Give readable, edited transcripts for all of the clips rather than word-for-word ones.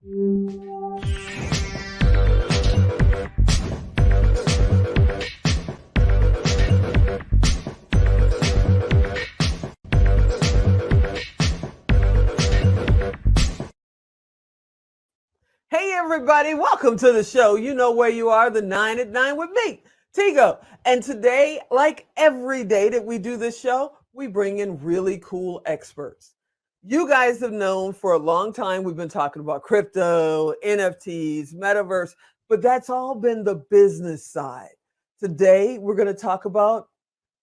Hey everybody, welcome to the show. You know where you are, the 9 at 9 with me, Tigo. And today, like every day that we do this show, we bring in really cool experts. You guys have known for a long time we've been talking about crypto, NFTs, metaverse, but that's all been the business side. Today, we're going to talk about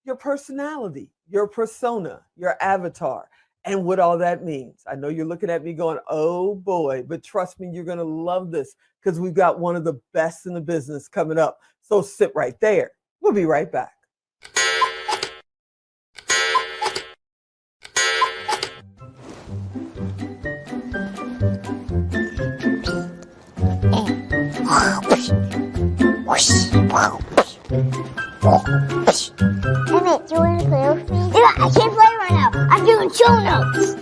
your personality, your persona, your avatar, and what all that means. I know you're looking at me going, oh boy, but trust me, you're going to love this because we've got one of the best in the business coming up. So sit right there. We'll be right back. Emmett, do you want to play with me? Yeah, I can't play right now. I'm doing show notes.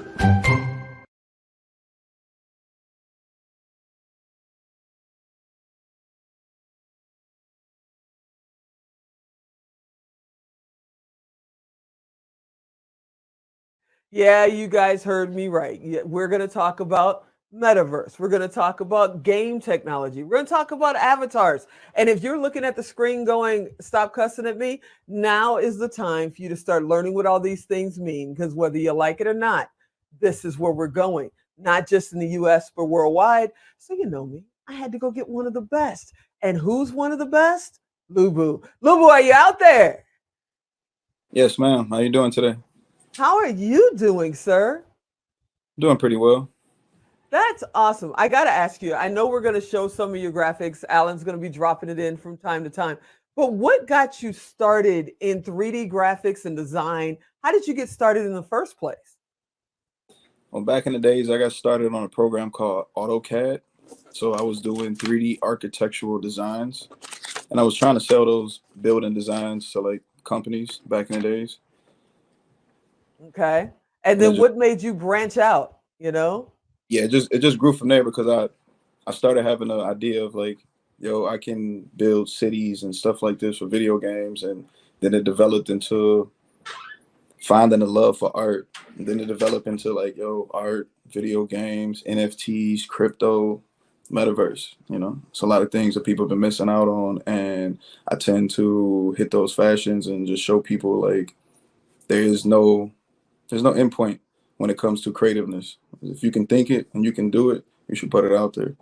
Yeah, you guys heard me right. We're going to talk about metaverse. We're going to talk about game technology. We're going to talk about avatars. And if you're looking at the screen going, stop cussing at me, now is the time for you to start learning what all these things mean. Because whether you like it or not, this is where we're going, not just in the US, but worldwide. So you know me, I had to go get one of the best. And who's one of the best? Lubu. Lubu, are you out there? Yes, ma'am. How you doing today? How are you doing, sir? Doing pretty well. That's awesome. I got to ask you, I know we're going to show some of your graphics. Alan's going to be dropping it in from time to time. But what got you started in 3D graphics and design? How did you get started in the first place? Well, back in the days, I got started on a program called AutoCAD. So I was doing 3D architectural designs, and I was trying to sell those building designs to like companies back in the days. Okay. And then what made you branch out, you know? Yeah, it just grew from there because I started having an idea of like, yo, I can build cities and stuff like this for video games, and then it developed into finding a love for art. And then it developed into like, yo, art, video games, NFTs, crypto, metaverse. You know, it's a lot of things that people have been missing out on, and I tend to hit those fashions and just show people like there's no endpoint when it comes to creativeness. If you can think it and you can do it, you should put it out there.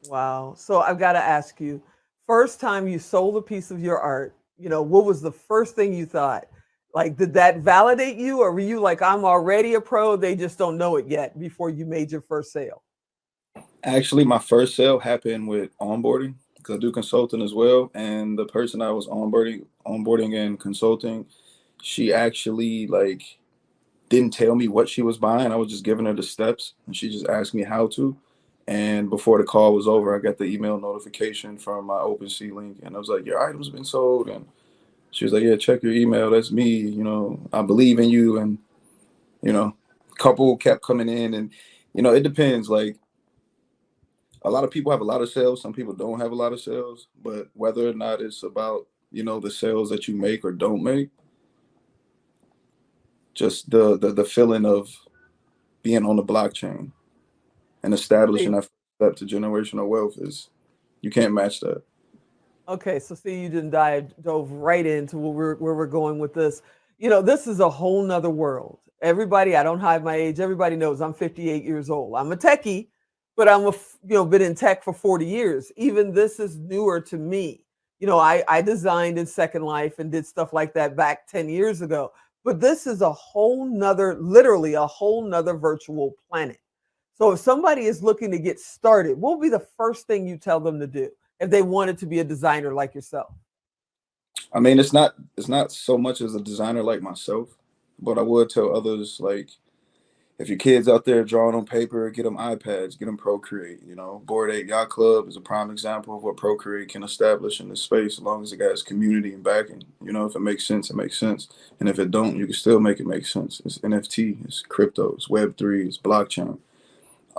Wow. So I've got to ask you, first time you sold a piece of your art, you know, what was the first thing you thought? Like, did that validate you, or were you like, I'm already a pro, they just don't know it yet, before you made your first sale? Actually, my first sale happened with onboarding because I do consulting as well. And the person I was onboarding and consulting, she actually like didn't tell me what she was buying. I was just giving her the steps, and she just asked me how to. And before the call was over, I got the email notification from my OpenSea link, and I was like, "Your item's been sold." And she was like, "Yeah, check your email. That's me. You know, I believe in you." And you know, couple kept coming in, and you know, it depends. Like a lot of people have a lot of sales. Some people don't have a lot of sales, but whether or not it's about, you know, the sales that you make or don't make, just the feeling of being on the blockchain and establishing that step to generational wealth is, you can't match that. Okay, so see, you didn't dove right into where we're going with this. You know, this is a whole nother world. Everybody, I don't hide my age. Everybody knows I'm 58 years old. I'm a techie, but been in tech for 40 years. Even this is newer to me. You know, I designed in Second Life and did stuff like that back 10 years ago. But this is a whole nother, literally a whole nother virtual planet. So if somebody is looking to get started, what will be the first thing you tell them to do if they wanted to be a designer like yourself? I mean, it's not so much as a designer like myself, but I would tell others like, if your kids out there drawing on paper, get them iPads, get them Procreate. You know, Bored Ape Yacht Club is a prime example of what Procreate can establish in this space, as long as it has community and backing. You know, if it makes sense, it makes sense, and if it don't, you can still make it make sense. It's NFT, it's crypto, it's Web3, it's blockchain.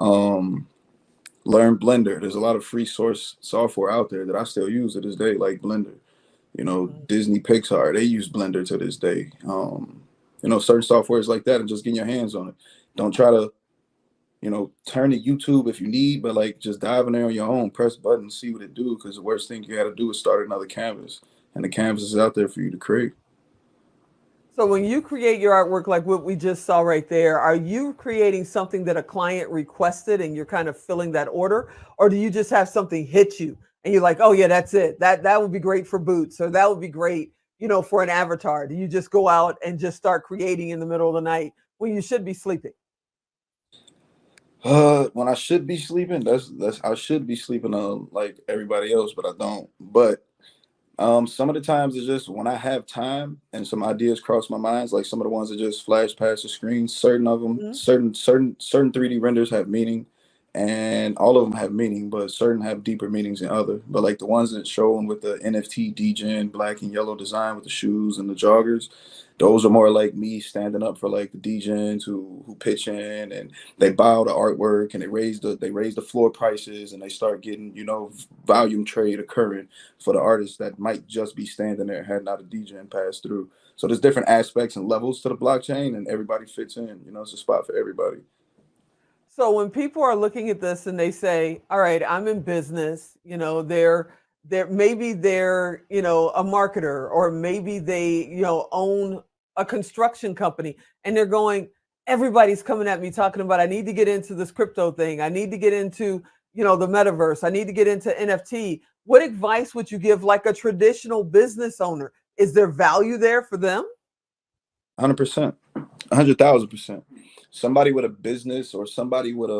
A learn Blender. There's a lot of free source software out there that I still use to this day, like Blender. Disney, Pixar, they use Blender to this day. Certain softwares like that, and just getting your hands on it. Don't try to, turn to YouTube if you need, but like just dive in there on your own, press buttons, see what it do. Because the worst thing you got to do is start another canvas, and the canvas is out there for you to create. So when you create your artwork, like what we just saw right there, are you creating something that a client requested and you're kind of filling that order? Or do you just have something hit you and you're like, oh yeah, that's it. That would be great for boots, or that would be great, for an avatar. Do you just go out and just start creating in the middle of the night when you should be sleeping? When I should be sleeping, that's I should be sleeping like everybody else, but I don't. But some of the times it's just when I have time and some ideas cross my minds, like some of the ones that just flash past the screen. Certain of them, Mhm. certain 3D renders have meaning, and all of them have meaning, but certain have deeper meanings than other. But like the ones that showing with the NFT DGen black and yellow design with the shoes and the joggers, those are more like me standing up for like the DGens who pitch in and they buy all the artwork and they raise the floor prices and they start getting volume trade occurring for the artists that might just be standing there had not a DGen pass through. So there's different aspects and levels to the blockchain, and everybody fits in. It's a spot for everybody. So when people are looking at this and they say, "All right, I'm in business," they're maybe they're a marketer, or maybe they own a construction company, and they're going, everybody's coming at me talking about I need to get into this crypto thing, I need to get into the metaverse, I need to get into NFT. What advice would you give like a traditional business owner? Is there value there for them? 100%, 100,000%. Somebody with a business or somebody with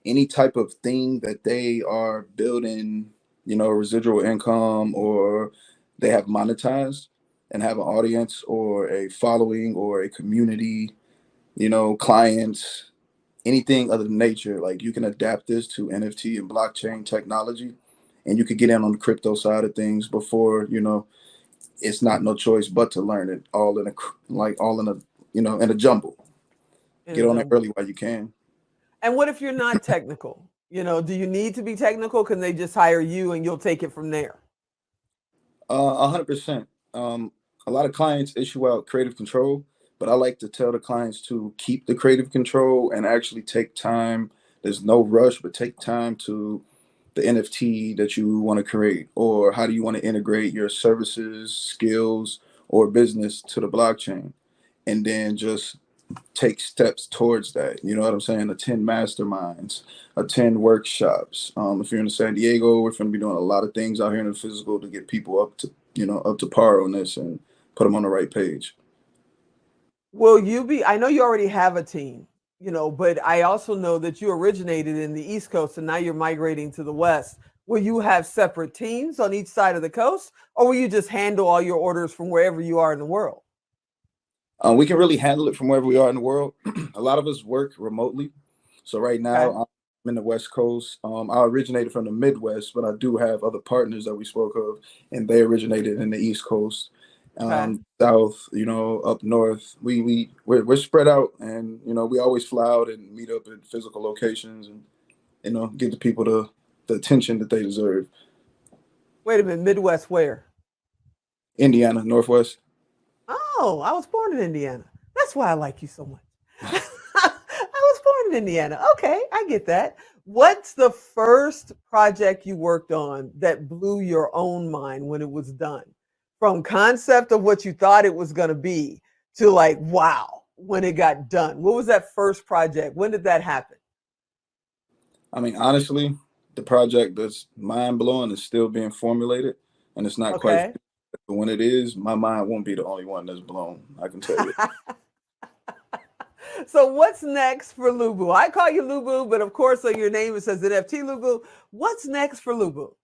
any type of thing that they are building, residual income, or they have monetized and have an audience or a following or a community, clients, anything of the nature. Like you can adapt this to NFT and blockchain technology, and you could get in on the crypto side of things before it's not no choice but to learn it all in a in a jumble. In a Get on it jumble. early while you can. And what if you're not technical? Do you need to be technical? Can they just hire you and you'll take it from there? 100%. A lot of clients issue out creative control, but I like to tell the clients to keep the creative control and actually take time. There's no rush, but take time to the NFT that you want to create, or how do you want to integrate your services, skills, or business to the blockchain, and then just take steps towards that. You know what I'm saying? Attend masterminds, attend workshops. If you're in San Diego, we're going to be doing a lot of things out here in the physical to get people up to par on this and put them on the right page. Will you be, I know you already have a team, but I also know that you originated in the East Coast and now you're migrating to the West. Will you have separate teams on each side of the coast, or will you just handle all your orders from wherever you are in the world? We can really handle it from wherever we are in the world. A lot of us work remotely. So right now Okay. I'm in the West Coast. I originated from the Midwest, but I do have other partners that we spoke of, and they originated in the East Coast, Okay. South, up north. We're spread out, and we always fly out and meet up at physical locations, and give the people the attention that they deserve. Wait a minute, Midwest where? Indiana, Northwest. Oh, I was born in Indiana. That's why I like you so much. I was born in Indiana. Okay, I get that. What's the first project you worked on that blew your own mind when it was done? From concept of what you thought it was going to be to like, wow, when it got done. What was that first project? When did that happen? I mean, honestly, the project that's mind blowing is still being formulated, and it's not quite. Okay. But when it is, my mind won't be the only one that's blown. I can tell you. So what's next for Lubu? I call you Lubu, but of course on your name it says NFT Lubu. What's next for Lubu?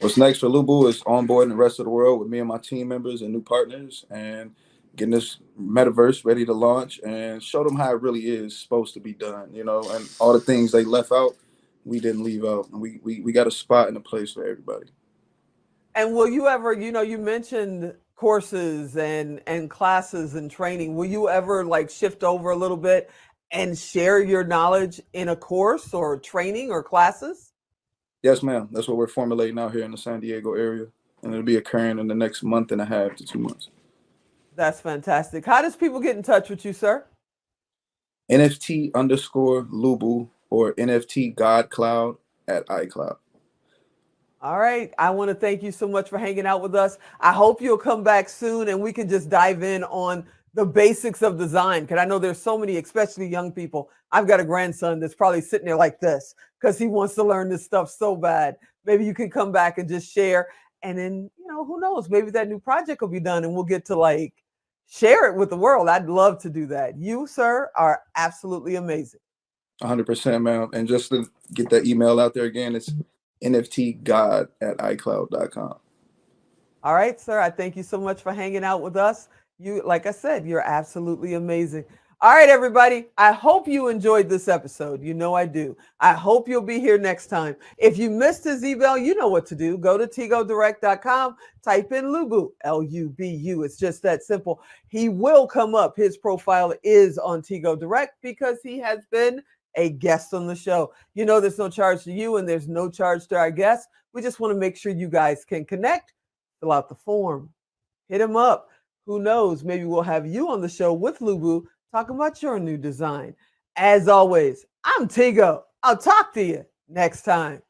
What's next for Lubu is onboarding the rest of the world with me and my team members and new partners, and getting this metaverse ready to launch and show them how it really is supposed to be done. And all the things they left out, we didn't leave out. And we got a spot and a place for everybody. And will you ever, you mentioned courses and classes and training. Will you ever like shift over a little bit and share your knowledge in a course or training or classes? Yes, ma'am. That's what we're formulating out here in the San Diego area, and it'll be occurring in the next month and a half to 2 months. That's fantastic. How does people get in touch with you, sir? NFT_Lubu or NFT God Cloud at iCloud. All right. I want to thank you so much for hanging out with us. I hope you'll come back soon and we can just dive in on the basics of design. Because I know there's so many, especially young people. I've got a grandson that's probably sitting there like this because he wants to learn this stuff so bad. Maybe you can come back and just share. And then, who knows? Maybe that new project will be done and we'll get to like share it with the world. I'd love to do that. You, sir, are absolutely amazing. 100%, ma'am. And just to get that email out there again, it's nftgod@icloud.com. All right, sir. I thank you so much for hanging out with us. You, like I said, you're absolutely amazing. All right, everybody. I hope you enjoyed this episode. You know I do. I hope you'll be here next time. If you missed his email, you know what to do. Go to tigodirect.com, type in Lubu, Lubu. It's just that simple. He will come up. His profile is on Tigo Direct because he has been a guest on the show. There's no charge to you and there's no charge to our guests. We just want to make sure you guys can connect. Fill out the form. Hit him up. Who knows? Maybe we'll have you on the show with Lubu talking about your new design. As always, I'm Tigo. I'll talk to you next time.